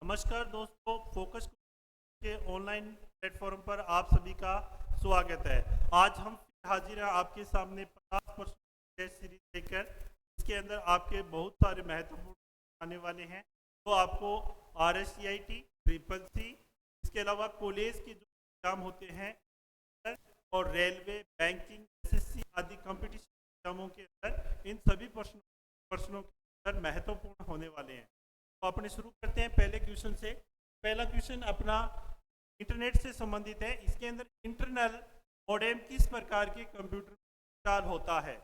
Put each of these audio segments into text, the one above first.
नमस्कार दोस्तों, फोकस के ऑनलाइन प्लेटफॉर्म पर आप सभी का स्वागत है। आज हम हाजिर हैं आपके सामने 50% टेस्ट सीरीज लेकर। इसके अंदर आपके बहुत सारे महत्वपूर्ण आने वाले हैं। तो आपको RSCIT, ट्रिपल सी, इसके अलावा कॉलेज के जो एग्जाम होते हैं और रेलवे, बैंकिंग, SSC आदि कंपटीशन एग्जामों के अंदर इन सभी प्रश्नों के अंदर महत्वपूर्ण होने वाले हैं। तो अपने शुरू करते हैं पहले क्वेश्चन से। पहला क्वेश्चन अपना इंटरनेट से संबंधित है। इसके अंदर इंटरनल मॉडेम किस प्रकार के कंप्यूटर इंस्टॉल होता है?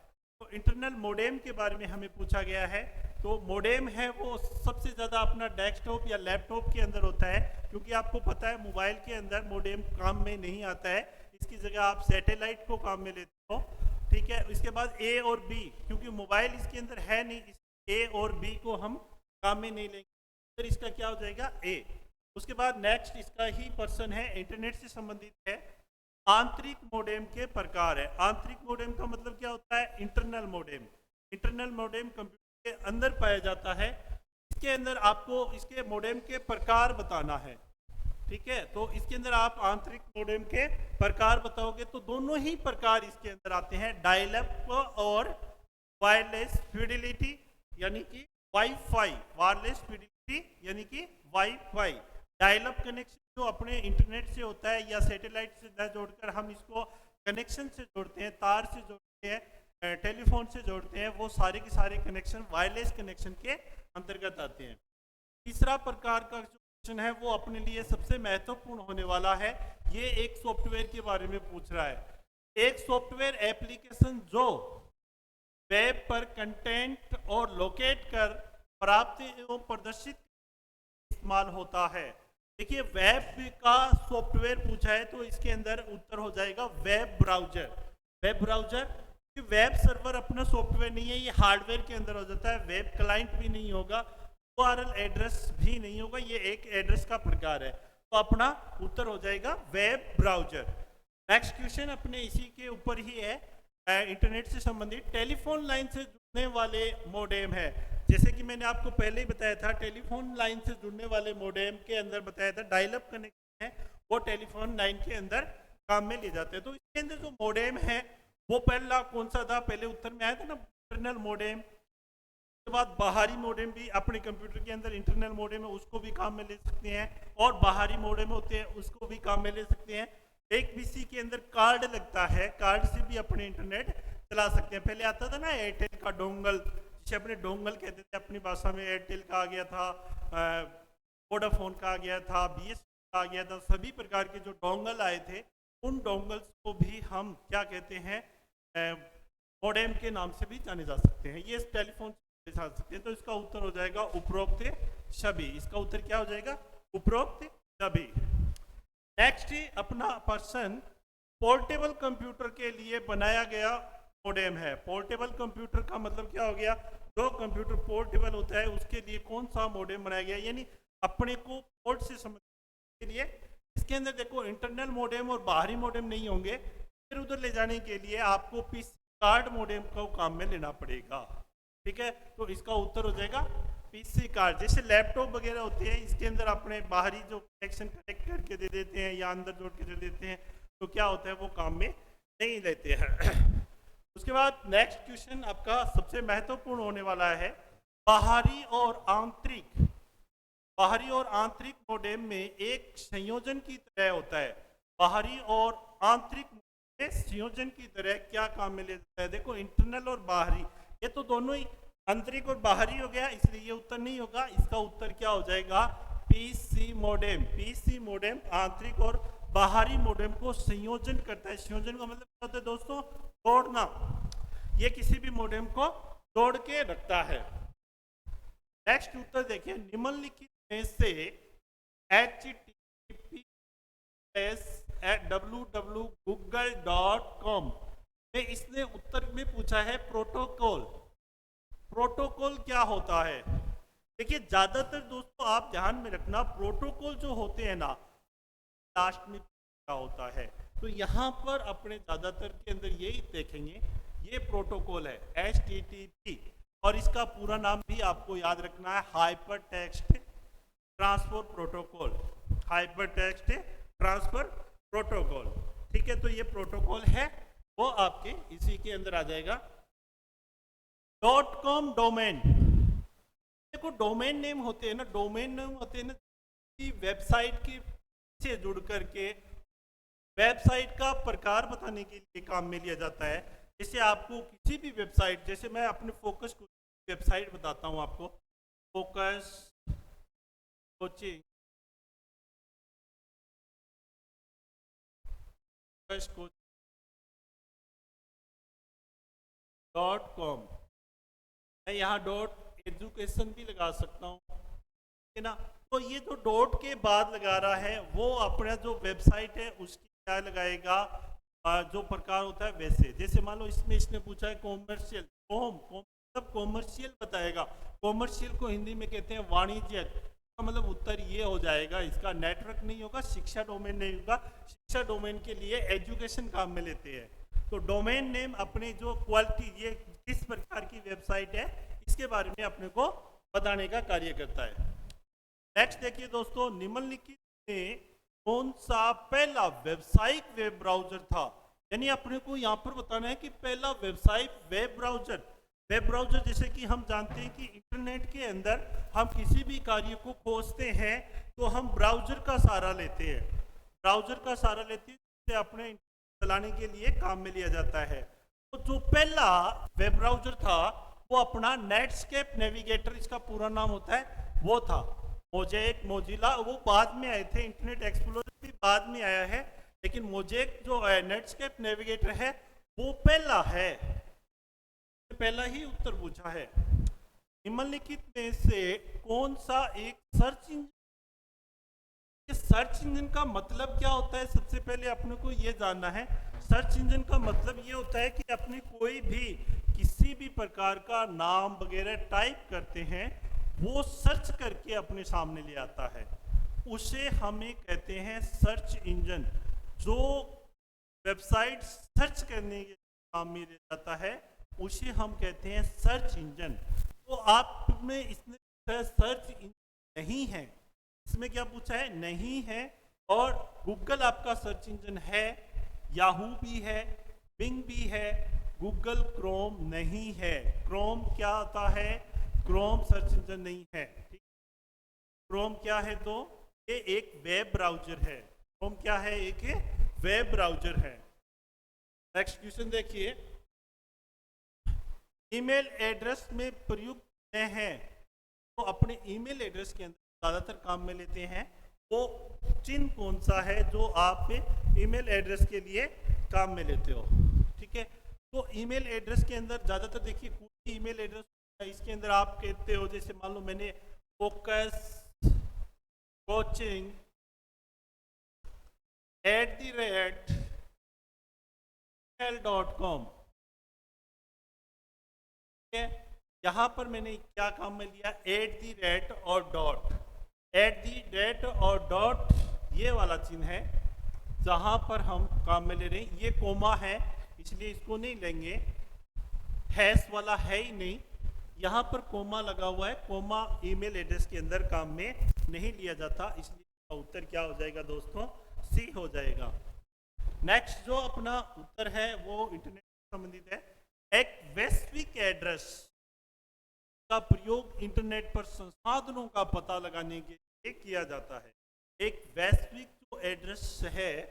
तो इंटरनल मॉडेम के बारे में हमें पूछा गया है। तो मॉडेम है वो सबसे ज़्यादा अपना डेस्कटॉप या लैपटॉप के अंदर होता है, क्योंकि आपको पता है मोबाइल के अंदर मॉडेम काम में नहीं आता है। इसकी जगह आप सैटेलाइट को काम में लेते हो, ठीक है। इसके बाद ए और बी, क्योंकि मोबाइल इसके अंदर है नहीं, ए और बी को हम काम में नहीं लेंगे, फिर इसका क्या हो जाएगा? ए। उसके बाद नेक्स्ट इसका ही पर्सन है, इंटरनेट से संबंधित है। आंतरिक मॉडेम के प्रकार है। आंतरिक मॉडेम का मतलब क्या होता है? Internal modem. Internal modem computer के अंदर पाया जाता है। इसके अंदर आपको इसके मॉडेम के प्रकार बताना है, ठीक है। तो इसके अंदर आप आंतरिक मॉडेम के प्रकार बताओगे तो दोनों ही प्रकार इसके अंदर आते हैं, डायल-अप और वायरलेस फिडेलिटी यानी कि वाईफाई। वायरलेस फिडेलिटी यानी कि वाईफाई। डायल-अप कनेक्शन जो अपने इंटरनेट से होता है या सैटेलाइट से न जोड़कर हम इसको कनेक्शन से जोड़ते हैं, तार से जोड़ते हैं, टेलीफोन से जोड़ते हैं, वो सारे के सारे कनेक्शन वायरलेस कनेक्शन के अंतर्गत आते हैं। तीसरा प्रकार का जो क्वेश्चन है वो अपने लिए सबसे महत्वपूर्ण होने वाला है। ये एक सॉफ्टवेयर के बारे में पूछ रहा है। एक सॉफ्टवेयर एप्लीकेशन जो वेब पर कंटेंट और लोकेट कर प्राप्त एवं प्रदर्शित इस्तेमाल होता है। देखिए, वेब का सॉफ्टवेयर पूछा है तो इसके अंदर उत्तर हो जाएगा web browser. Web browser, web server अपना सॉफ्टवेयर नहीं है, ये हार्डवेयर के अंदर हो जाता है। वेब क्लाइंट भी नहीं होगा, URL एड्रेस भी नहीं होगा, ये एक एड्रेस का प्रकार है। तो अपना उत्तर हो जाएगा वेब ब्राउजर। नेक्स्ट क्वेश्चन अपने इसी के ऊपर ही है, इंटरनेट से संबंधित। टेलीफोन लाइन से जुड़ने वाले मॉडेम है। जैसे कि मैंने आपको पहले ही बताया था, टेलीफोन लाइन से जुड़ने वाले मॉडेम के अंदर बताया था डायल-अप कनेक्शन है, वो टेलीफोन लाइन के अंदर काम में ले जाते हैं। तो इसके अंदर जो मॉडेम है वो पहला कौन सा था? पहले उत्तर में आया था ना, इंटरनल मॉडेम। उसके बाद बाहरी मॉडेम भी अपने कंप्यूटर के अंदर इंटरनल मॉडेम है, उसको भी काम में ले सकते हैं, और बाहरी मॉडेम होते हैं उसको भी काम में ले सकते हैं। एक पीसी के अंदर कार्ड लगता है, कार्ड से भी अपने इंटरनेट चला सकते हैं। पहले आता था ना एयरटेल का डोंगल, जिसे अपने डोंगल कहते थे अपनी भाषा में। एयरटेल का आ गया था, वोडाफोन का आ गया था, BSNL का आ गया था। सभी प्रकार के जो डोंगल आए थे उन डोंगल्स को भी हम क्या कहते हैं? मॉडेम के नाम से भी जाने जा सकते हैं। ये टेलीफोन से जा सकते हैं। तो इसका उत्तर हो जाएगा उपरोक्त सभी। इसका उत्तर क्या हो जाएगा? उपरोक्त सभी। नेक्स्ट अपना पर्सन पोर्टेबल कंप्यूटर के लिए बनाया गया मॉडेम है। पोर्टेबल कंप्यूटर का मतलब क्या हो गया? जो कंप्यूटर पोर्टेबल होता है उसके लिए कौन सा मॉडेम बनाया गया, यानी अपने को पोर्ट से समझने के लिए। इसके अंदर देखो, इंटरनल मॉडेम और बाहरी मॉडेम नहीं होंगे, फिर उधर ले जाने के लिए आपको पीसी कार्ड मॉडेम को काम में लेना पड़ेगा, ठीक है। तो इसका उत्तर हो जाएगा पीसी कार्ड। जैसे लैपटॉप वगैरह होते हैं, इसके अंदर अपने बाहरी जो कनेक्शन कनेक्ट करके दे देते हैं या अंदर जोड़ के दे देते हैं, तो क्या होता है? वो काम में नहीं लेते हैं। उसके बाद नेक्स्ट क्वेश्चन आपका सबसे महत्वपूर्ण होने वाला है, बाहरी और आंतरिक। बाहरी और आंतरिक मॉडेम में एक संयोजन की तरह होता है। बाहरी और आंतरिक संयोजन की तरह क्या काम में ले जाता है? देखो, इंटरनल और बाहरी, ये तो दोनों ही आंतरिक और बाहरी हो गया, इसलिए ये उत्तर नहीं होगा। इसका उत्तर क्या हो जाएगा? PC modem. पीसी मॉडेम आंतरिक और बाहरी मॉडेम को संयोजन करता है। संयोजन का मतलब क्या होता है दोस्तों? जोड़ना। ये किसी भी मॉडेम को जोड़ के रखता है। नेक्स्ट उत्तर देखिए, निम्नलिखित में से https://www.google.com में इसने उत्तर में पूछा है प्रोटोकॉल। प्रोटोकॉल क्या होता है? देखिए, ज्यादातर दोस्तों आप ध्यान में रखना, प्रोटोकॉल जो होते हैं ना, लास्ट में क्या होता है, तो यहाँ पर अपने ज्यादातर के अंदर यही देखेंगे, ये प्रोटोकॉल है HTTP, और इसका पूरा नाम भी आपको याद रखना है, hyper text transfer protocol, hyper text transfer protocol. ठीक है, तो ये प्रोटोकॉल है वो आपके इसी के अंदर आ जाएगा। .com डोमेन, देखो डोमेन नेम होते हैं ना, डोमेन नेम होते हैं ना वेबसाइट के से जुड़ करके वेबसाइट का प्रकार बताने के लिए काम में लिया जाता है। जैसे आपको किसी भी वेबसाइट, जैसे मैं अपने फोकस वेबसाइट बताता हूँ आपको, फोकस कोचिंग .com, मैं यहाँ .education भी लगा सकता हूँ, है ना। तो ये जो डॉट के बाद लगा रहा है वो अपना जो वेबसाइट है उसकी क्या लगाएगा, जो प्रकार होता है वैसे। जैसे मान लो इसमें इसने पूछा है कॉमर्शियल, मतलब कॉमर्शियल बताएगा। कॉमर्शियल को हिंदी में कहते हैं वाणिज्यिक, का मतलब उत्तर ये हो जाएगा, इसका नेटवर्क नहीं होगा, शिक्षा डोमेन नहीं होगा। शिक्षा डोमेन के लिए एजुकेशन काम में लेते हैं। तो डोमेन नेम अपने जो क्वालिटी, ये किस प्रकार की वेबसाइट है इसके बारे में अपने को बताने का कार्य करता है। नेक्स्ट देखिए दोस्तों, निम्नलिखित में कौन सा पहला व्यावसायिक वेब ब्राउजर था। यानी अपने को यहाँ पर बताना है कि पहला व्यावसायिक वेब ब्राउजर जैसे कि हम जानते हैं कि इंटरनेट के अंदर हम किसी भी कार्य को खोजते हैं तो हम ब्राउजर का सहारा लेते हैं, जिसे अपने चलाने के लिए काम में लिया जाता है। तो जो पहला वेब ब्राउजर था वो अपना नेटस्केप नेविगेटर, इसका पूरा नाम होता है, वो था। मोजेक, मोजिला वो बाद में आए थे, इंटरनेट एक्सप्लोरर भी बाद में आया है, लेकिन मोजेक जो नेटस्केप नेविगेटर है वो पहला है, पहला ही उत्तर पूछा है। निम्नलिखित में से कौन सा एक सर्च इंजन, सर्च इंजन का मतलब क्या होता है, सबसे पहले अपने को ये जानना है। सर्च इंजन का मतलब ये होता है कि अपने कोई भी किसी भी प्रकार का नाम वगैरह टाइप करते हैं वो सर्च करके अपने सामने ले आता है, उसे हमें कहते हैं सर्च इंजन। जो वेबसाइट सर्च करने के काम में ले जाता है उसे हम कहते हैं सर्च इंजन। तो आप में इसमें सर्च इंजन नहीं है, इसमें क्या पूछा है, नहीं है। और गूगल आपका सर्च इंजन है, याहू भी है, बिंग भी है, गूगल क्रोम नहीं है। क्रोम क्या होता है, क्रोम सर्च इंजन नहीं है। ठीक, क्रोम क्या है, तो ये एक वेब ब्राउजर है। क्रोम क्या है, एक वेब ब्राउजर है। नेक्स्ट क्वेश्चन देखिए, ईमेल एड्रेस में प्रयुक्त हैं, तो अपने ईमेल एड्रेस के अंदर ज़्यादातर काम में लेते हैं वो चिन्ह कौन सा है जो आप ईमेल एड्रेस के लिए काम में लेते हो। ठीक है, तो ईमेल एड्रेस के अंदर ज़्यादातर देखिए कोई ईमेल एड्रेस इसके अंदर आप कहते हो, जैसे मान लो मैंने फोकस कोचिंग @gmail.com, यहाँ पर मैंने क्या काम में लिया, @ और डॉट, और डॉट ये वाला चिन्ह है जहाँ पर हम काम में ले रहे हैं। ये कोमा है इसलिए इसको नहीं लेंगे, हैश वाला है ही नहीं, यहाँ पर कोमा लगा हुआ है, कोमा ईमेल एड्रेस के अंदर काम में नहीं लिया जाता, इसलिए उत्तर क्या हो जाएगा दोस्तों, सी हो जाएगा। नेक्स्ट जो अपना उत्तर है वो इंटरनेट से संबंधित है। एक वैश्विक एड्रेस का प्रयोग इंटरनेट पर संसाधनों का पता लगाने के लिए किया जाता है। एक वैश्विक जो एड्रेस है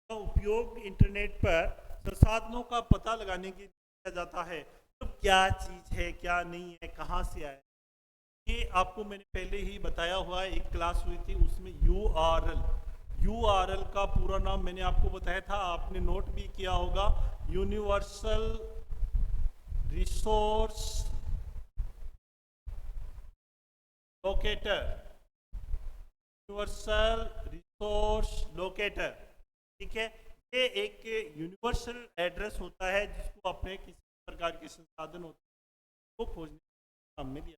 का उपयोग इंटरनेट पर संसाधनों का पता लगाने के लिए किया जाता है। तो क्या चीज़ है, क्या नहीं है, कहाँ से आया, ये आपको मैंने पहले ही बताया हुआ है, एक क्लास हुई थी उसमें यूआरएल का पूरा नाम मैंने आपको बताया था, आपने नोट भी किया होगा, universal resource locator, universal resource locator. ठीक है, ये एक यूनिवर्सल एड्रेस होता है जिसको अपने किसी प्रकार के संसाधन होते हैं वो खोजने काम में लिया।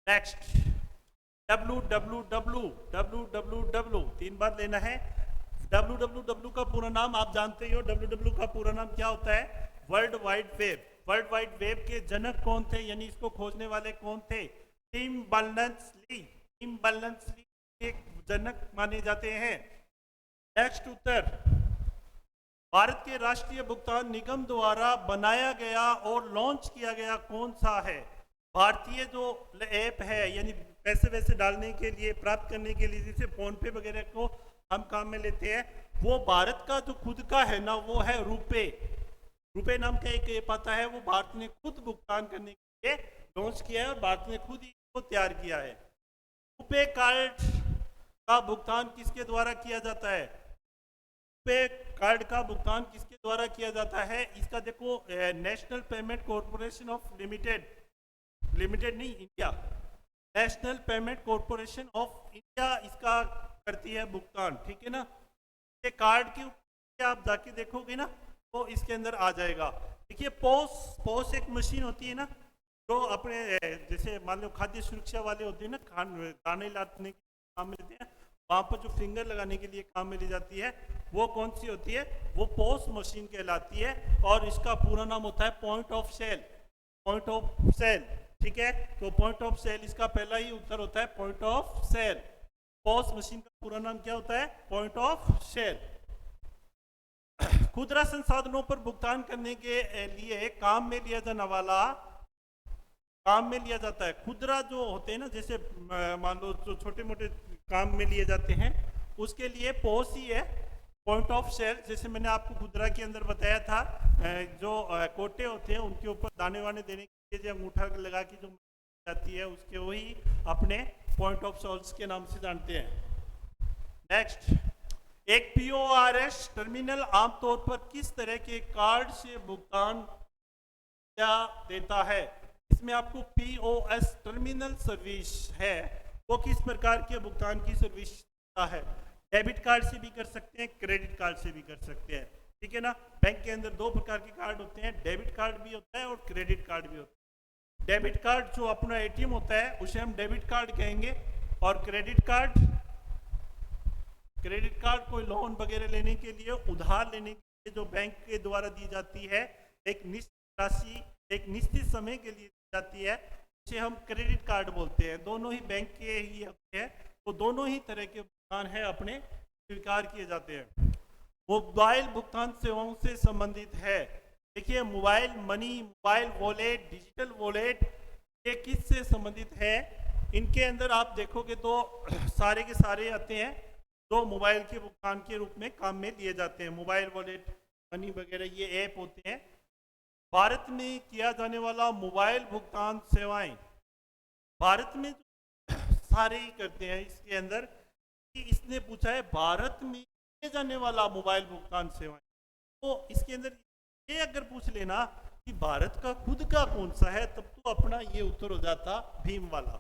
नेक्स्ट www 3 बार लेना है। www का पूरा नाम आप जानते ही हो, www का पूरा नाम क्या होता है, world wide web. World wide web के जनक कौन थे, यानी इसको खोजने वाले कौन थे, टिम बर्नर्स ली। बैलेंस के जनक माने जाते हैं। नेक्स्ट उत्तर, भारत के राष्ट्रीय भुगतान निगम द्वारा बनाया गया और लॉन्च किया गया कौन सा है? भारतीय जो ऐप है यानी पैसे वैसे डालने के लिए, प्राप्त करने के लिए, जैसे फोन पे वगैरह को हम काम में लेते हैं, वो भारत का जो खुद का है ना वो है रुपे। रुपे नाम का एक ऐप आता है, वो भारत ने खुद भुगतान करने के लिए लॉन्च किया है और भारत ने खुद ही इसको तैयार किया है। रुपे कार्ड का भुगतान किसके द्वारा किया जाता है? रुपे कार्ड का भुगतान किसके द्वारा किया जाता है? इसका देखो, national payment corporation of limited नहीं, India, national payment corporation of India इसका करती है भुगतान, ठीक है ना। ये कार्ड के ऊपर आप जाके देखोगे ना तो इसके अंदर आ जाएगा। देखिए, पोस एक मशीन होती है ना, जो अपने जैसे मान लो खाद्य सुरक्षा वाले होते हैं ना, दाने लाने के काम में लेते हैं, वहाँ पर जो फिंगर लगाने के लिए काम में ली जाती है, वो कौन सी होती है? वो पोस मशीन कहलाती है और इसका पूरा नाम होता है point of sale. Point of sale, ठीक है। तो पॉइंट ऑफ सेल इसका पहला ही उत्तर होता है, point of sale. POS machine का पूरा नाम क्या होता है? Point of sale. खुदरा संसाधनों पर भुगतान करने के लिए काम में लिया जाता है। खुदरा जो होते हैं ना, जैसे मान लो जो छोटे मोटे काम में लिए जाते हैं, उसके लिए पोस ही है, पॉइंट ऑफ सेल। जैसे मैंने आपको खुदरा के अंदर बताया था, जो कोटे होते हैं उनके ऊपर दाने वाने देने के लिए जो अंगूठा लगा के जो जाती है, उसके वही अपने पॉइंट ऑफ सेल्स के नाम से जानते हैं। नेक्स्ट, एक POS टर्मिनल आमतौर पर किस तरह के कार्ड से भुगतान देता है? इसमें आपको POS टर्मिनल सर्विस है, वो किस प्रकार के भुगतान की सर्विस देता है? डेबिट कार्ड से भी कर सकते हैं, क्रेडिट कार्ड से भी कर सकते हैं, ठीक है ना। बैंक के अंदर दो प्रकार के कार्ड होते हैं, डेबिट कार्ड भी होता है और क्रेडिट कार्ड भी होता है। डेबिट कार्ड जो अपना ATM होता है उसे हम डेबिट कार्ड कहेंगे, और क्रेडिट कार्ड कोई लोन वगैरह लेने के लिए, उधार लेने के लिए जो बैंक के द्वारा दी जाती है, एक निश्चित राशि एक निश्चित समय के लिए दी जाती है, उसे हम क्रेडिट कार्ड बोलते हैं। दोनों ही बैंक के ही होते हैं, तो दोनों ही तरह के भुगतान है अपने स्वीकार किए जाते हैं। मोबाइल भुगतान सेवाओं से संबंधित है। देखिए, mobile money, mobile wallet, digital wallet, ये किससे संबंधित है? इनके अंदर आप देखोगे तो सारे के सारे आते हैं जो मोबाइल के भुगतान के रूप में काम में लिए जाते हैं। मोबाइल वॉलेट, मनी वगैरह ये ऐप होते हैं। भारत में किया जाने वाला मोबाइल भुगतान सेवाएं, भारत में सारे ही करते हैं। इसके अंदर कि इसने पूछा है भारत में किए जाने वाला मोबाइल भुगतान सेवाएं, तो इसके अंदर ये अगर पूछ लेना कि भारत का खुद का कौन सा है, तब तो अपना ये उत्तर हो जाता भीम वाला,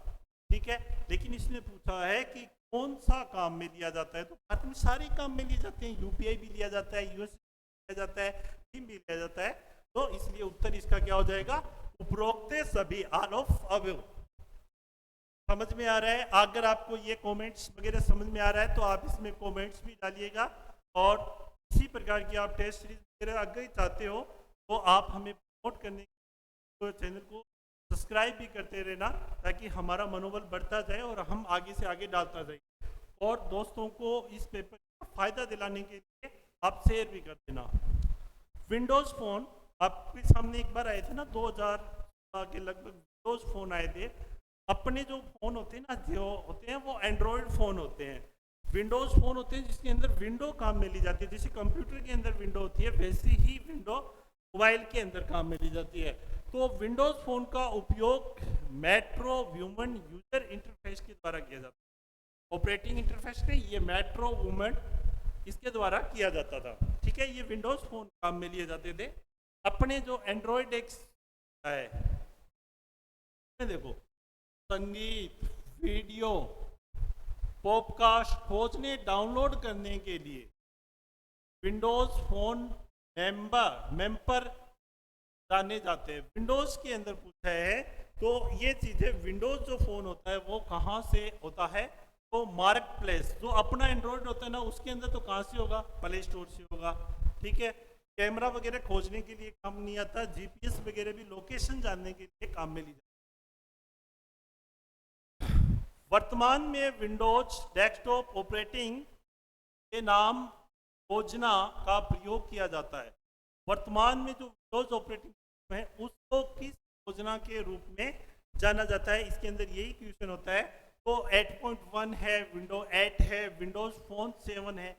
ठीक है। लेकिन इसने पूछा है कि कौन सा काम में लिया जाता है, तो भारत में सारे काम में लिए जाते हैं। UPI भी लिया जाता है, US लिया जाता है, भीम भी लिया जाता है, तो इसलिए उत्तर इसका क्या हो जाएगा? उपरोक्त सभी, ऑल ऑफ अबव। समझ में आ रहा है? अगर आपको ये कमेंट्स वगैरह समझ में आ रहा है तो आप इसमें कमेंट्स भी डालिएगा, और इसी प्रकार की आप टेस्ट सीरीज वगैरह अगर चाहते हो तो आप हमें प्रमोट करने के चैनल को सब्सक्राइब भी करते रहना, ताकि हमारा मनोबल बढ़ता जाए और हम आगे से आगे डालता जाए। और दोस्तों को इस पेपर का फ़ायदा दिलाने के लिए आप शेयर भी कर देना। विंडोज़ फ़ोन आपके सामने एक बार आए थे ना, 2000 के लगभग विंडोज़ फ़ोन आए थे। अपने जो फ़ोन होते हैं ना, जो होते हैं वो एंड्रॉयड फ़ोन होते हैं। विंडोज़ फ़ोन होते हैं जिसके अंदर विंडो काम में ली जाती है। जैसे कंप्यूटर के अंदर विंडो होती है, वैसी ही विंडो मोबाइल के अंदर काम में ली जाती है। तो विंडोज़ फ़ोन का उपयोग मेट्रो वुमन यूजर इंटरफेस के द्वारा किया जाता है। ऑपरेटिंग इंटरफेस नहीं, ये मेट्रो वुमन इसके द्वारा किया जाता था, ठीक है। ये विंडोज़ फ़ोन काम में लिए जाते थे। अपने जो एंड्रॉयड एक्स है, देखो, संगीत, वीडियो, पॉडकास्ट खोजने, डाउनलोड करने के लिए विंडोज़ फ़ोन मेंबर जाने जाते हैं। विंडोज़ के अंदर पूछा है, तो ये चीज़ें, विंडोज़ जो फ़ोन होता है वो कहाँ से होता है? तो मार्केट प्लेस, जो अपना एंड्रॉयड होता है ना, उसके अंदर तो कहाँ से होगा? प्ले स्टोर से होगा, ठीक है। कैमरा वगैरह खोजने के लिए काम नहीं आता, GPS वगैरह भी लोकेशन जानने के लिए काम में ली जाती है। वर्तमान में विंडोज डेस्कटॉप ऑपरेटिंग के नाम योजना का प्रयोग किया जाता है। वर्तमान में जो विंडोज ऑपरेटिंग है उसको किस योजना के रूप में जाना जाता है, इसके अंदर यही क्वेश्चन होता है। तो 8.1 है, विंडो 8 है, विंडोज फोन 7 है,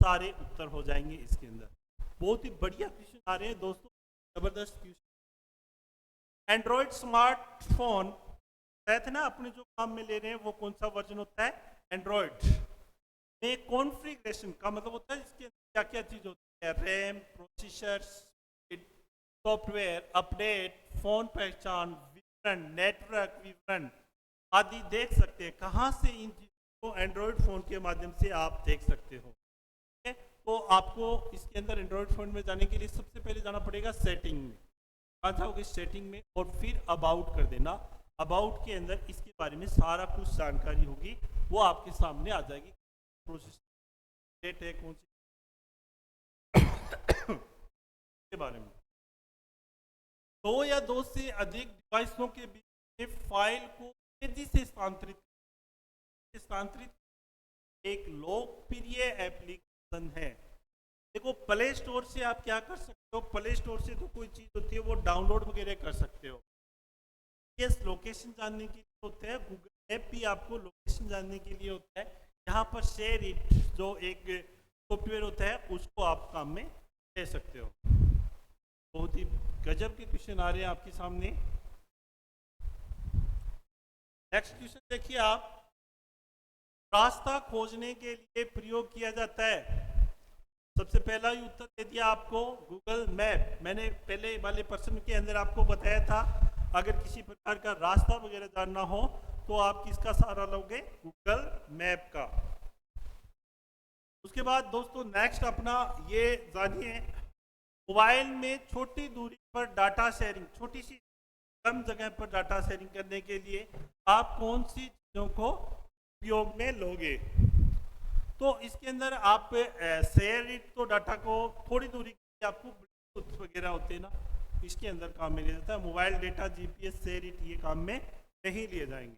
सारे उत्तर हो जाएंगे इसके अंदर। बहुत ही बढ़िया क्वेश्चन आ रहे हैं दोस्तों, जबरदस्त क्वेश्चन। एंड्रॉइड स्मार्टफोन थे ना अपने जो काम में ले रहे हैं वो कौन सा वर्जन होता है? एंड्रॉइड में कॉन्फ़िगरेशन का मतलब होता है इसके क्या क्या चीज होती है, RAM, processor, software update, phone पहचान, विवरण, नेटवर्क विवरण आदि देख सकते हैं। कहाँ से इन चीजों को एंड्रॉइड फोन के माध्यम से आप देख सकते हो। तो आपको इसके अंदर एंड्रॉइड फोन में जाने के लिए सबसे पहले जाना पड़ेगा सेटिंग में। कहाँ जाओगे? सेटिंग में, और फिर अबाउट कर देना। अबाउट के अंदर इसके बारे में सारा कुछ जानकारी होगी, वो आपके सामने आ जाएगी। प्रोसेस डेट है कौन सी के बारे में। दो या दो से अधिक डिवाइसों के बीच में फाइल को तेजी से स्थानांतरित एक लोकप्रिय एप्लीकेशन है। देखो, प्ले स्टोर से आप क्या कर सकते हो? प्ले स्टोर से तो कोई चीज होती है वो डाउनलोड वगैरह कर सकते हो। यस, लोकेशन जानने के लिए होता है। गूगल ऐप भी आपको लोकेशन जानने के लिए होता है। यहाँ पर शेयर इट जो एक सॉफ्टवेयर होता है उसको आप काम में ले सकते हो। बहुत ही गजब के क्वेश्चन आ रहे हैं आपके सामने। नेक्स्ट क्वेश्चन देखिए आप। रास्ता खोजने के लिए प्रयोग किया जाता है। सबसे पहला ही उत्तर दे दिया आपको, गूगल मैप। मैंने पहले वाले प्रश्न के अंदर आपको बताया था अगर किसी प्रकार का रास्ता वगैरह जानना हो तो आप किसका सहारा लोगे? गूगल मैप का। उसके बाद दोस्तों नेक्स्ट अपना ये जानिए, मोबाइल में छोटी दूरी पर डाटा शेयरिंग, छोटी सी कम जगह पर डाटा शेयरिंग करने के लिए आप कौन सी चीज़ों को उपयोग में लोगे? तो इसके अंदर आप शेयर इट तो डाटा को थोड़ी दूरी के आपको ब्लूटूथ वगैरह होते हैं ना, इसके अंदर काम में लिया जाता है। Mobile data, GPS, share it ये काम में नहीं लिए जाएंगे।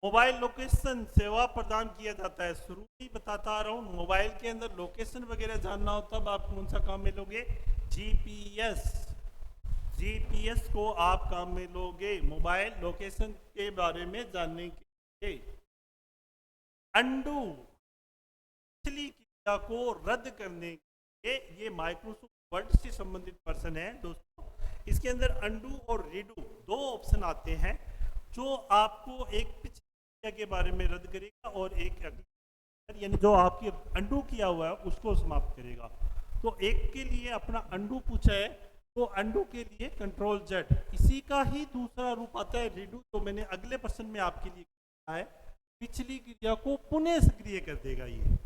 मोबाइल लोकेशन सेवा प्रदान किया जाता है। शुरू में बताता आ रहा हूँ, मोबाइल के अंदर लोकेशन वगैरह जानना हो तब आप कौन सा काम में लोगे? जीपीएस। जीपीएस को आप काम में लोगे मोबाइल लोकेशन के बारे में जानने के लिए। अंडू, पिछली क्रिया को रद्द करने के लिए, ये माइक्रोसॉफ्ट वर्ड से संबंधित पर्सन है दोस्तों। इसके अंदर अंडू और रीडू दो ऑप्शन आते हैं जो आपको एक पिछली क्रिया के बारे में रद्द करेगा और एक अगली, यानी जो आपकी अंडू किया हुआ है उसको समाप्त करेगा। तो एक के लिए अपना अंडू पूछा है तो अंडू के लिए कंट्रोल जेड। इसी का ही दूसरा रूप आता है रीडू, तो मैंने अगले प्रश्न में आपके लिए कहा है पिछली क्रिया को पुनः सक्रिय कर देगा ये,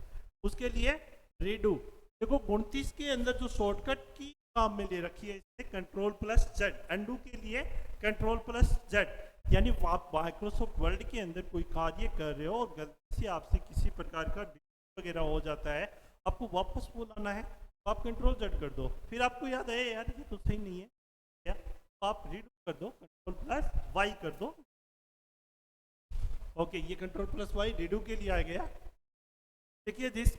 उसके लिए रीडू। देखो 29 के अंदर जो शॉर्टकट की काम में ले रखी है इससे कंट्रोल प्लस जेड, अंडू के लिए कंट्रोल प्लस जेड। यानी आप माइक्रोसॉफ्ट वर्ड के अंदर कोई कार्य कर रहे हो और गलती से आपसे किसी प्रकार का डिलीट वगैरह हो जाता है, आपको वापस वो लाना है तो आप कंट्रोल जेड कर दो। फिर आपको याद आए यार ये तो सही नहीं है क्या, तो आप रीडू कर दो, कंट्रोल प्लस वाई कर दो। ओके, ये कंट्रोल प्लस वाई रीडू के लिए आ गया। देखिए जिस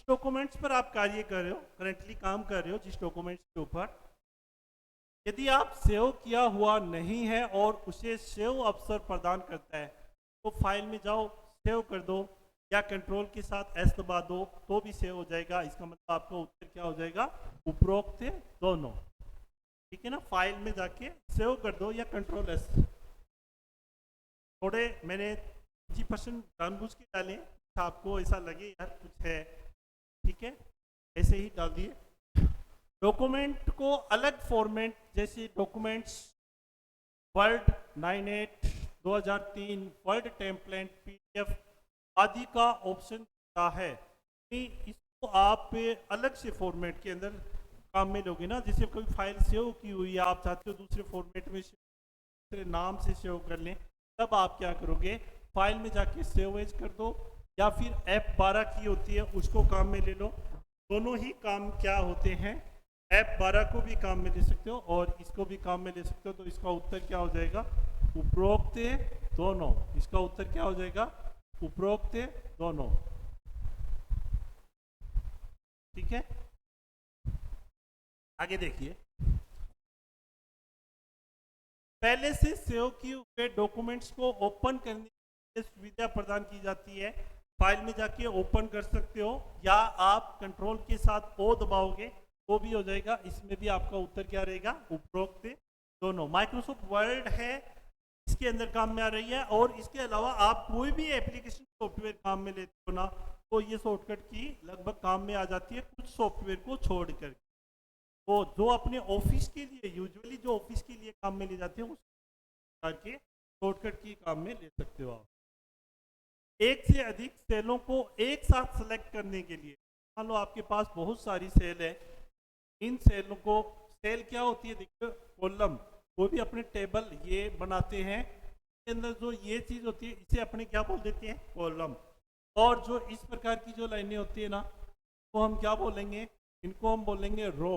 डॉक्यूमेंट्स पर आप कार्य कर रहे हो, करंटली काम कर रहे हो जिस डॉक्यूमेंट्स के ऊपर, यदि आप सेव किया हुआ नहीं है और उसे सेव अवसर प्रदान करता है तो फाइल में जाओ, सेव कर दो, या कंट्रोल के साथ एस दबा दो तो भी सेव हो जाएगा। इसका मतलब आपका उत्तर क्या हो जाएगा? उपरोक्त दोनों। ठीक है ना, फाइल में जाके सेव कर दो या कंट्रोल एस। थोड़े मैंने जी % जानबूझ के डाले, आपको ऐसा लगे यार कुछ है, ठीक है, ऐसे ही डाल दिए। डॉक्यूमेंट को अलग फॉर्मेट जैसे documents word 98, 2003, word template, PDF आदि का ऑप्शन होता है कि इसको आप अलग से फॉर्मेट के अंदर काम में लोगे ना। जैसे कोई फाइल सेव की हुई है, आप चाहते हो दूसरे फॉर्मेट में दूसरे नाम से सेव कर लें, तब आप क्या करोगे? फाइल में जाके सेव एज कर दो या फिर F12 की होती है उसको काम में ले लो। दोनों ही काम क्या होते हैं? F12 को भी काम में ले सकते हो और इसको भी काम में ले सकते हो, तो इसका उत्तर क्या हो जाएगा? उपरोक्त दोनों। इसका उत्तर क्या हो जाएगा? उपरोक्त दोनों। ठीक है, आगे देखिए। पहले से सेव किए हुए डॉक्यूमेंट्स को ओपन करने की सुविधा प्रदान की जाती है। फाइल में जाके ओपन कर सकते हो, या आप कंट्रोल के साथ ओ दबाओगे वो भी हो जाएगा। इसमें भी आपका उत्तर क्या रहेगा? उपरोक्त दोनों। माइक्रोसॉफ्ट वर्ड है, इसके अंदर काम में आ रही है, और इसके अलावा आप कोई भी एप्लीकेशन सॉफ्टवेयर काम में लेते हो ना, तो ये शॉर्टकट की लगभग काम में आ जाती है, कुछ सॉफ्टवेयर को छोड़कर। तो जो अपने ऑफिस के लिए यूजुअली जो ऑफिस के लिए काम में ले जाते हैं, उस प्रकार के शॉर्टकट की काम में ले सकते हो आप। एक से अधिक सेलों को एक साथ सेलेक्ट करने के लिए, मान लो आपके पास बहुत सारी सेल है, इन सेलों को, सेल क्या होती है देखिए, कॉलम, वो भी अपने टेबल ये बनाते हैं, इसके अंदर जो ये चीज होती है इसे अपने क्या बोल देते हैं? कॉलम। और जो इस प्रकार की जो लाइनें होती है ना, तो हम क्या बोलेंगे? इनको हम बोलेंगे रो।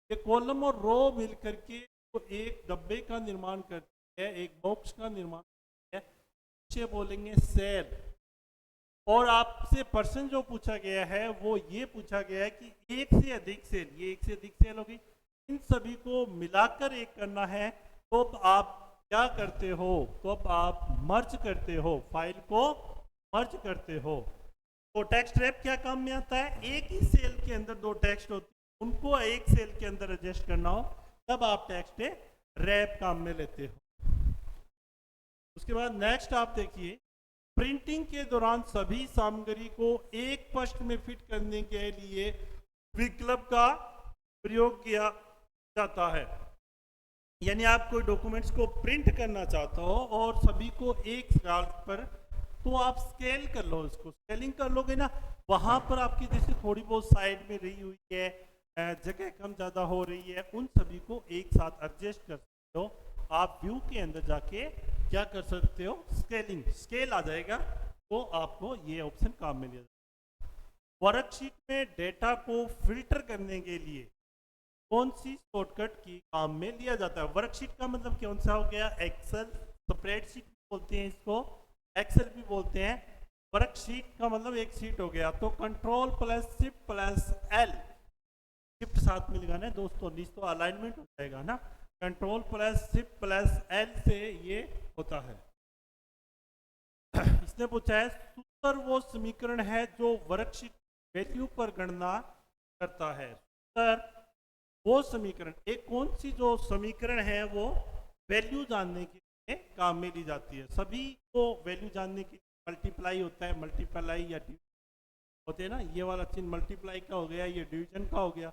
ये कॉलम और रो मिलकर के तो एक डब्बे का निर्माण करती है, एक बॉक्स का निर्माण करती है, उसे बोलेंगे सेल। और आपसे प्रश्न जो पूछा गया है वो ये पूछा गया है कि एक से अधिक सेल, ये एक से अधिक सेल होगी, इन सभी को मिलाकर एक करना है, तो आप क्या करते हो? तो अब आप मर्ज करते हो, फाइल को मर्ज करते हो। तो टेक्स्ट रैप क्या काम में आता है? एक ही सेल के अंदर दो टेक्स्ट होती है, उनको एक सेल के अंदर एडजस्ट करना हो, तब आप टेक्स्ट रैप काम में लेते हो। उसके बाद नेक्स्ट आप देखिए, प्रिंटिंग के दौरान सभी सामग्री को एक पृष्ठ में फिट करने के लिए विकल्प का प्रयोग किया जाता है। यानी आप कोई डॉक्यूमेंट्स को प्रिंट करना चाहते हो और सभी को एक कागज पर, तो आप स्केल कर लो, इसको स्केलिंग कर लोगे ना, वहां पर आपकी जैसे थोड़ी बहुत साइड में रही हुई है, जगह कम ज़्यादा हो रही है, उन सभी को एक साथ एडजस्ट कर सकते हो। आप व्यू के अंदर जाके क्या कर सकते हो? स्केलिंग, स्केल आ जाएगा, तो आपको ये ऑप्शन काम में लिया। वर्कशीट में डेटा को फिल्टर करने के लिए कौन सी शॉर्टकट की काम में लिया जाता है? वर्कशीट का मतलब कौन सा हो गया? एक्सेल, स्प्रेडशीट बोलते हैं इसको, एक्सेल भी बोलते हैं। वर्कशीट का मतलब एक शीट हो गया, तो control plus shift plus L, shift साथ में लगाना है दोस्तों, नहीं तो अलाइनमेंट हो जाएगा ना। Control plus shift plus L से ये होता है। इसने पूछा है, सूत्र वो समीकरण है जो वर्कशीट वैल्यू पर गणना करता है। सूत्र वो समीकरण, एक कौन सी जो समीकरण है वो वैल्यू जानने के लिए काम में ली जाती है। सभी को वैल्यू जानने के लिए मल्टीप्लाई होता है, मल्टीप्लाई या होते हैं ना, ये वाला चिन्ह मल्टीप्लाई का हो गया, ये डिवीजन का हो गया,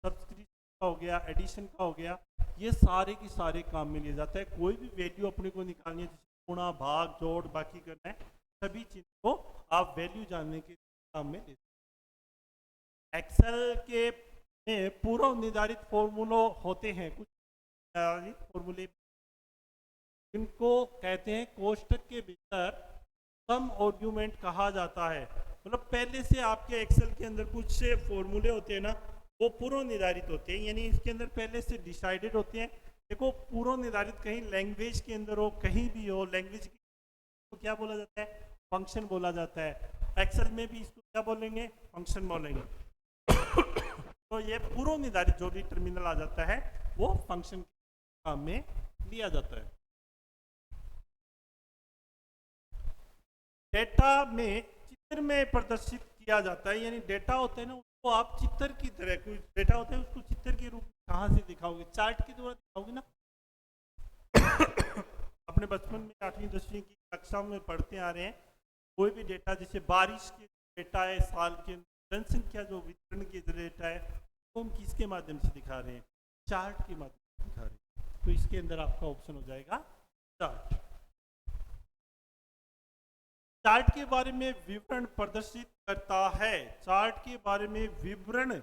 सब्सट्रैक्शन का हो गया, एडिशन का हो गया, ये सारे की सारे काम में लिए जाता है। कोई भी वैल्यू अपने को निकालनी है, जैसे गुणा, भाग, जोड़, बाकी करना है, सभी चीज को आप वैल्यू जानने के काम में लेते हैं। एक्सेल के में पूर्व निर्धारित फॉर्मूलो होते हैं, कुछ निर्धारित फॉर्मूले, इनको कहते हैं कोष्ठक के भीतर सम आर्गुमेंट कहा जाता है। मतलब पहले से आपके एक्सेल के अंदर कुछ से फॉर्मूले होते हैं ना, वो पूर्व निर्धारित होते हैं, यानी इसके अंदर पहले से डिसाइडेड होते हैं। देखो, पूर्व निर्धारित कहीं लैंग्वेज के अंदर हो, कहीं भी हो, लैंग्वेज को क्या बोला जाता है? फंक्शन बोला जाता है। एक्सेल में भी इसको क्या बोलेंगे? फंक्शन बोलेंगे। तो ये पूर्व निर्धारित जो भी टर्मिनल आ जाता है वो फंक्शन के काम में लिया जाता है। डेटा में चित्र में प्रदर्शित किया जाता है, यानी डेटा होता है ना, उसको आप चित्र की तरह, कोई डेटा होता है उसको चित्र के रूप में कहाँ से दिखाओगे? चार्ट के द्वारा दिखाओगे ना। अपने बचपन में 8वीं 10वीं की कक्षा में पढ़ते आ रहे हैं, कोई भी डेटा, जैसे बारिश के डेटा है, साल के जनसंख्या जो वितरण के डेटा है, तो हम किसके माध्यम से दिखा रहे हैं? चार्ट के माध्यम से दिखा रहे हैं। तो इसके अंदर आपका ऑप्शन हो जाएगा चार्ट। चार्ट के बारे में विवरण प्रदर्शित करता है। चार्ट के बारे में विवरण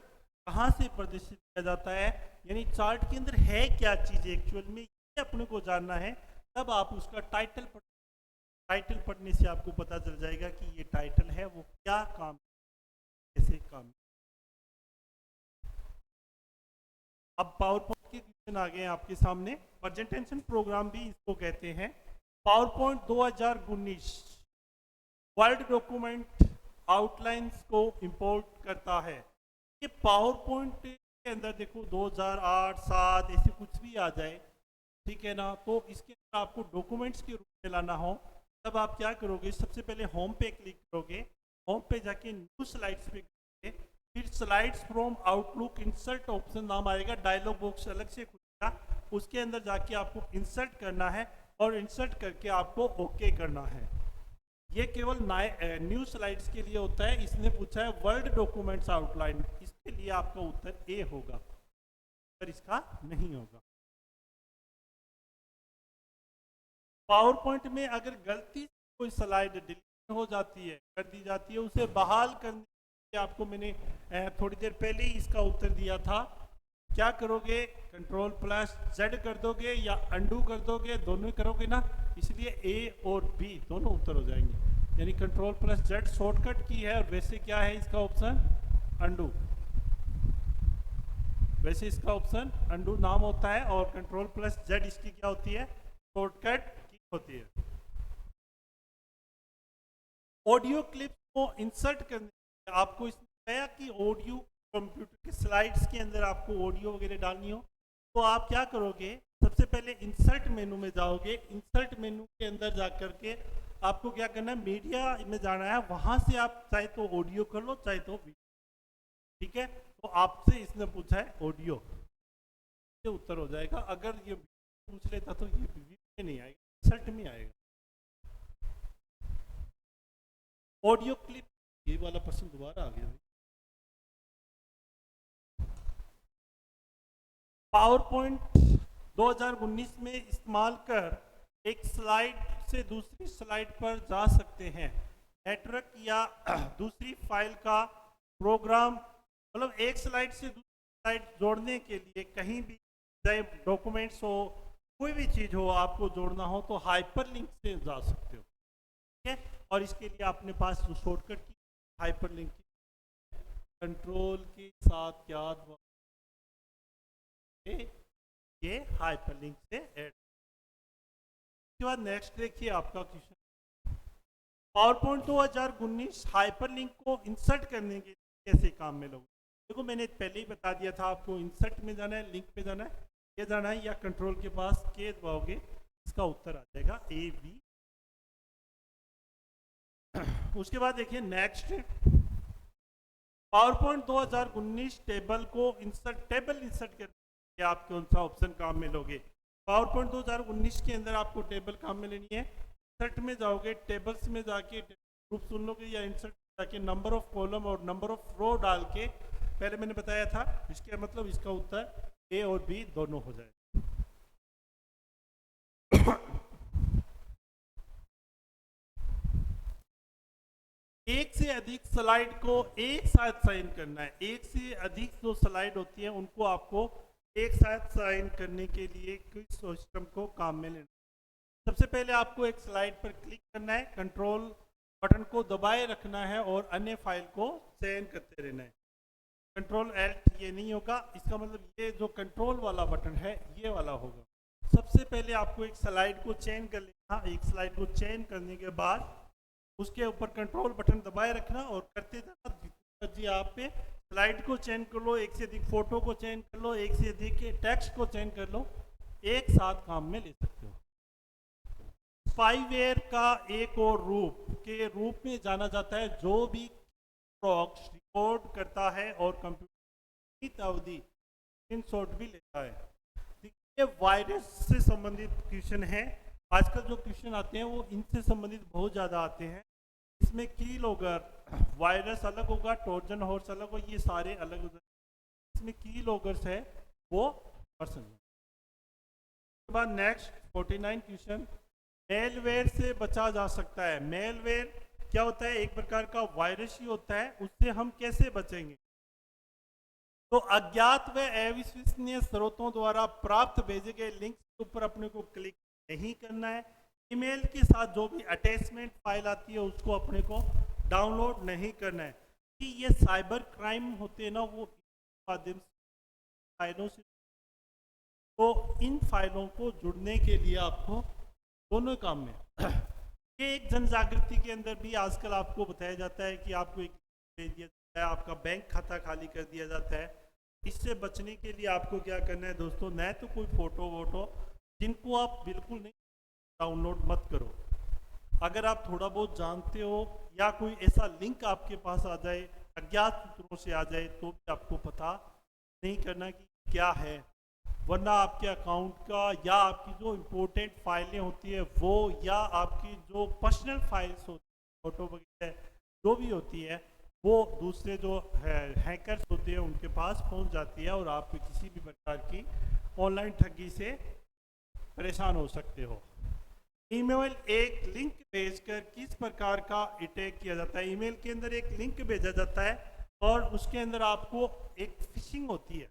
कहाँ से प्रदर्शित किया जाता है, यानी चार्ट के अंदर है क्या चीज एक्चुअल में, ये अपने को जानना है, तब आप उसका टाइटल पढ़ने से आपको पता चल जाएगा कि ये टाइटल है वो क्या काम, कैसे काम। अब पावर पॉइंट के क्वेश्चन आ गए हैं आपके सामने। प्रेजेंटेशन प्रोग्राम भी इसको कहते हैं। Power point 2019 word document outlines को इंपोर्ट करता है। ये पावर पॉइंट के अंदर देखो 2008 7 ऐसे कुछ भी आ जाए, ठीक है ना, तो इसके अंदर आपको डॉक्यूमेंट्स के रूप में लाना हो, तब आप क्या करोगे, सबसे पहले होम पे क्लिक करोगे, होम पे जाके न्यू स्लाइड्स पे करोगे, फिर slides from outlook insert option नाम आएगा, डायलॉग बॉक्स अलग से खुलेगा, उसके अंदर जाके आपको इंसर्ट करना है और इंसर्ट करके आपको ओके करना है। ये केवल न्यू स्लाइड्स के लिए होता है। इसने पूछा है वर्ड डॉक्यूमेंट्स आउटलाइन, इसके लिए आपका उत्तर ए होगा, पर इसका नहीं होगा। पावर पॉइंट में अगर गलती से कोई स्लाइड डिलीट हो जाती है, कर दी जाती है, उसे बहाल करने के लिए आपको मैंने थोड़ी देर पहले ही इसका उत्तर दिया था। क्या करोगे, कंट्रोल प्लस जेड कर दोगे या अंडू कर दोगे, दोनों ही करोगे ना, इसलिए ए और बी दोनों उत्तर हो जाएंगे। यानी कंट्रोल प्लस जेड शॉर्टकट की है, और वैसे क्या है इसका ऑप्शन, अंडू, वैसे इसका ऑप्शन अंडू नाम होता है, और कंट्रोल प्लस जेड इसकी क्या होती है, शॉर्टकट की होती है। ऑडियो क्लिप को इंसर्ट करने के लिए आपको इसमें बताया कि ऑडियो कंप्यूटर के स्लाइड्स के अंदर आपको ऑडियो वगैरह डालनी हो, तो आप क्या करोगे, सबसे पहले इंसर्ट मेनू में जाओगे, इंसर्ट मेनू के अंदर जा करके आपको क्या करना है, मीडिया में जाना है, वहां से आप चाहे तो ऑडियो कर लो चाहे तो वीडियो, ठीक है। तो आपसे इसने पूछा है ऑडियो, ये उत्तर हो जाएगा। अगर ये पूछ लेता तो ये वीडियो में नहीं आएगा, इंसर्ट में आएगा। ऑडियो क्लिप, ये वाला प्रश्न दोबारा आ गया। पावर पॉइंट 2019 में इस्तेमाल कर एक स्लाइड से दूसरी स्लाइड पर जा सकते हैं। नेटवर्क या दूसरी फाइल का प्रोग्राम, मतलब एक स्लाइड से दूसरी स्लाइड जोड़ने के लिए कहीं भी चाहे डॉक्यूमेंट्स हो, कोई भी चीज़ हो, आपको जोड़ना हो तो हाइपरलिंक से जा सकते हो, ठीक है। और इसके लिए अपने पास जो शॉर्टकट की हाइपरलिंक की, कंट्रोल के साथ याद, ये हाइपरलिंक से ऐड। उसके बाद नेक्स्ट देखिए आपका क्वेश्चन, पावर पॉइंट 2019 हाइपरलिंक को इंसर्ट करने के लिए कैसे काम में लोगे। देखो मैंने पहले ही बता दिया था आपको, इंसर्ट में जाना है, लिंक पे जाना है, ये जाना है, या कंट्रोल के पास के दबाओगे, इसका उत्तर आ जाएगा ए बी। उसके बाद देखिए नेक्स्ट, पावर पॉइंट 2019 टेबल को इंसर्ट, टेबल इंसर्ट करके आप कौन सा ऑप्शन काम में लोगे। पावर पॉइंट 2019 के अंदर आपको टेबल काम में लेनी है, इंसर्ट में जाओगे, टेबल्स में जाके ग्रुप चुन लोगे, या इंसर्ट जाके नंबर ऑफ कॉलम और नंबर ऑफ रो डाल के, पहले मैंने बताया था, इसके मतलब इसका उत्तर ए और बी दोनों हो जाए। एक से अधिक स्लाइड को एक साथ साइन करना है, एक से अधिक जो स्लाइड होती है उनको आपको एक साथ साइन करने के लिए क्विक सिस्टम को काम में लेना। सबसे पहले आपको एक स्लाइड पर क्लिक करना है, कंट्रोल बटन को दबाए रखना है और अन्य फाइल को चयन करते रहना है। कंट्रोल एल्ट ये नहीं होगा, इसका मतलब ये जो कंट्रोल वाला बटन है ये वाला होगा। सबसे पहले आपको एक स्लाइड को चयन कर लेना, एक स्लाइड को चयन करने के बाद उसके ऊपर कंट्रोल बटन दबाए रखना और करते जाना जी, आप पे स्लाइड को चयन कर लो, एक से अधिक फोटो को चयन कर लो, एक से अधिक टेक्स्ट को चयन कर लो, एक साथ काम में ले सकते हो। स्पाईवेयर का एक और रूप के रूप में जाना जाता है जो भी प्रॉक्स रिकॉर्ड करता है और कंप्यूटर की अवधि स्क्रीनशॉट भी लेता है। ये वायरस से संबंधित क्वेश्चन है, आजकल जो क्वेश्चन आते हैं वो इनसे संबंधित बहुत ज़्यादा आते हैं। इसमें की लॉगर वायरस अलग होगा, ट्रोजन हॉर्स अलग हो, ये सारे अलग हो जाए। इसमें की लॉगर्स है वो पर्सन। उसके बाद नेक्स्ट 49 क्वेश्चन, मेलवेयर से बचा जा सकता है। मेलवेयर क्या होता है, एक प्रकार का वायरस ही होता है, उससे हम कैसे बचेंगे। तो अज्ञात व अविश्वसनीय स्रोतों द्वारा प्राप्त भेजे गए लिंक के ऊपर अपने को क्लिक नहीं करना है। ईमेल के साथ जो भी अटैचमेंट फाइल आती है उसको अपने को डाउनलोड नहीं करना है, कि ये साइबर क्राइम होते हैं ना, वो माध्यम से फाइलों से तो इन फाइलों को जुड़ने के लिए आपको दोनों काम में ये एक जन जागृति के अंदर भी आजकल आपको बताया जाता है कि आपको एक दे दिया जाता है, आपका बैंक खाता खाली कर दिया जाता है। इससे बचने के लिए आपको क्या करना है दोस्तों, न तो कोई फोटो वोटो जिनको आप बिल्कुल नहीं डाउनलोड मत करो। अगर आप थोड़ा बहुत जानते हो या कोई ऐसा लिंक आपके पास आ जाए, अज्ञात सूत्रों से आ जाए, तो भी आपको पता नहीं करना कि क्या है, वरना आपके अकाउंट का या आपकी जो इम्पोर्टेंट फाइलें होती है वो, या आपकी जो पर्सनल फाइल्स होती है, फोटो वगैरह जो भी होती है, वो दूसरे जो हैकर्स होते हैं उनके पास पहुंच जाती है और आप किसी भी प्रकार की ऑनलाइन ठगी से परेशान हो सकते हो। ईमेल एक लिंक भेजकर किस प्रकार का अटैक किया जाता है, ईमेल के अंदर एक लिंक भेजा जाता है और उसके अंदर आपको एक फिशिंग होती है,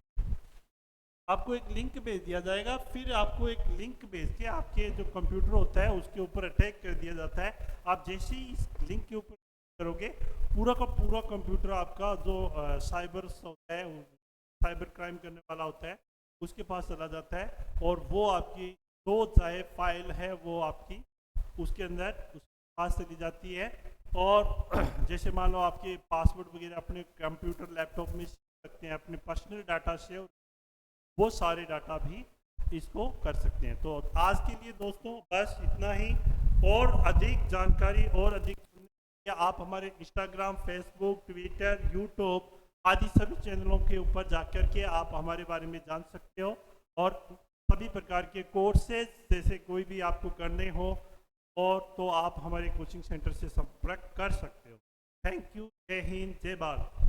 आपको एक लिंक भेज दिया जाएगा, फिर आपको एक लिंक भेज के आपके जो कंप्यूटर होता है उसके ऊपर अटैक कर दिया जाता है। आप जैसे ही इस लिंक के ऊपर करोगे, पूरा का पूरा कंप्यूटर आपका जो साइबर होता है, साइबर क्राइम करने वाला होता है, उसके पास चला जाता है और वो आपकी जो चाहे फाइल है वो आपकी उसके अंदर उसके पास चली जाती है। और जैसे मान लो आपके पासवर्ड वगैरह अपने कंप्यूटर लैपटॉप में सकते हैं, अपने पर्सनल डाटा से वो सारे डाटा भी इसको कर सकते हैं। तो आज के लिए दोस्तों बस इतना ही, और अधिक जानकारी और अधिक या आप हमारे इंस्टाग्राम, फेसबुक, ट्विटर, यूट्यूब आदि सभी चैनलों के ऊपर जाकर के आप हमारे बारे में जान सकते हो, और सभी प्रकार के कोर्सेज जैसे कोई भी आपको करने हो और तो आप हमारे कोचिंग सेंटर से संपर्क कर सकते हो। Thank you. जय हिंद, जय भारत।